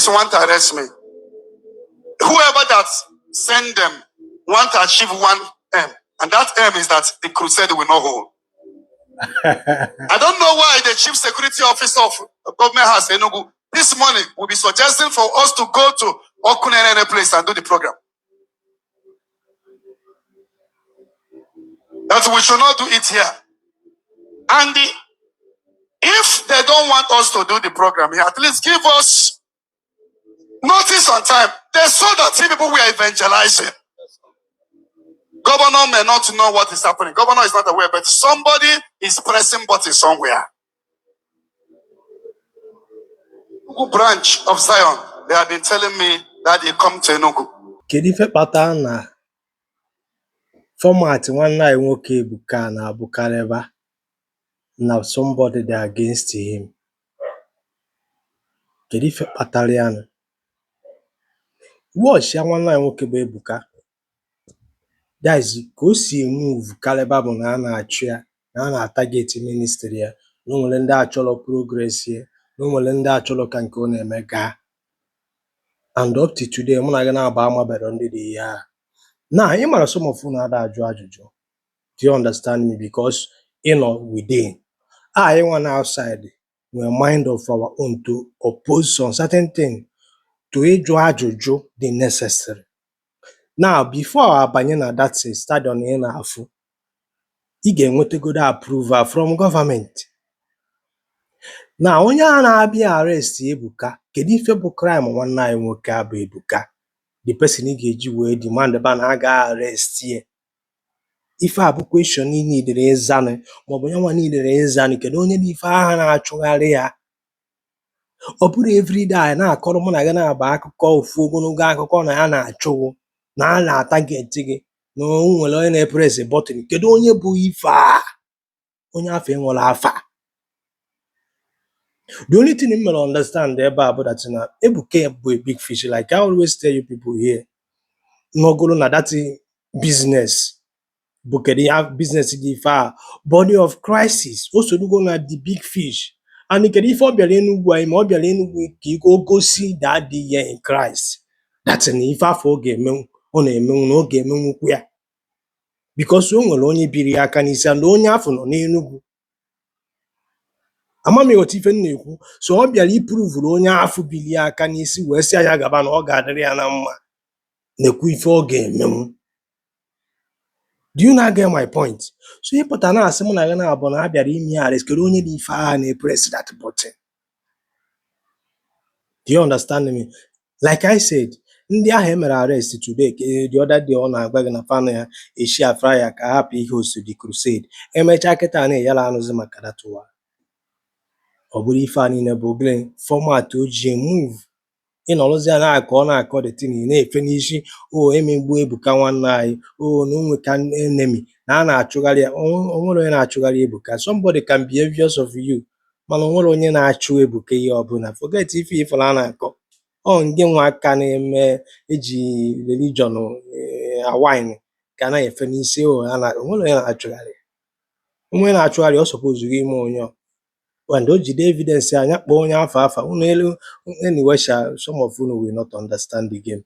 terrorists want to arrest me. Whoever that send them want to achieve one aim, and that aim is that the crusade will not hold. I don't know why the chief security officer of government house Enugu this morning will be suggesting for us to go to Okunene place and do the program. That we should not do it here. And if they don't want us to do the program here, at least give us notice on time. They saw that people were evangelizing. Governor may not know what is happening. Governor is not aware, but somebody is pressing button somewhere. Enugu branch of Zion, they have been telling me that they come to Enugu. Kedife patana format one night nwoke Ebuka na Abukareba. Now somebody they are against him. Kedife patalian. Watch ya one night nwoke Ebuka. That is go see move Kaleba na achia na target ministry ya. No nwere ndị achọrọ progress here. No nwere ndị achọrọ ka nke ọ na-eme gaa. And up to today, I'm not gonna buy my bed on the day. Now, I'm not some of you know that ajụjụ. Do you understand me? Because within. Anyone outside, we mind of our own to oppose on certain thing to ajụjụ the necessary. Now, before I banye na that stadium in afụ, ị ga-enweta good approval from government. Now, onye a na-abịa arrest Ebuka, kedu ife bụ crime nwanne anyị nwoke abụ Ebuka? The person ị ga-eji wee demand ban aga arrest ye. Ife a bụ question ị nidere ịzanụ maọbụ ya nwa nidere ịzanụ kedu onye dị ife aha na-achụgharị ya? Ọ bụrụ everyday na-akọrọ mụ na gị na-aba akụkọ ofu ogologo akụkọ na ya na-achụgụ na a na-atageti gị na o nwere onye na-epress button. Kedu onye bụ ife a? Onye afọ enwere afa. The only thing you may understand about that na Ebuka bụ a big fish. Like I always tell you people here, no go na that business. But they have business the far body of crisis. Also do go na the big fish. And if you be go see that the year in Christ. That's an if I forget me on a no game because you only be aka n'isi and onye afọ nọ n'Enugu. Amami otife nnekwu so ọ bịara iprove onye afọ bili aka n'isi wee sị ya gaba na ọ ga-adịrị ya na mma nekwu ife ọ ga-emenwu. Do you not get my point? So you put an ass na abụ na abịara ime arrest kedu onye dị ife aha na-press that button. Do you understand me? Like I said, ndị ahụ emere arrest today the other day ọ na-agba gị na fan ya eshia fryer ka hapụ ihe osu the crusade. Emechaa kịta na yala anụzi maka that one. Ọ bụrụ ife a niile bụ oglen format o ji move ịnọrọzi ya na-akọ the thing na-efe n'isi emegbu Ebuka nwanne anyị na onwe ka enemy na a na-achụgharị ya. O nwere onye na-achụgharị Ebuka. Somebody can be envious of you mana o nwere onye na-achụ Ebuka ihe ọbụla. Forget ife a na-akọ nge nwa aka na-eme eji religion wine ka na-efe n'isi o nwere onye na-achụgharị. Onwe na-achụgharị ọ suppose gị ime onye when do jide evidence anya kpọọ onye afa unu elu anyway some of you will not understand the game.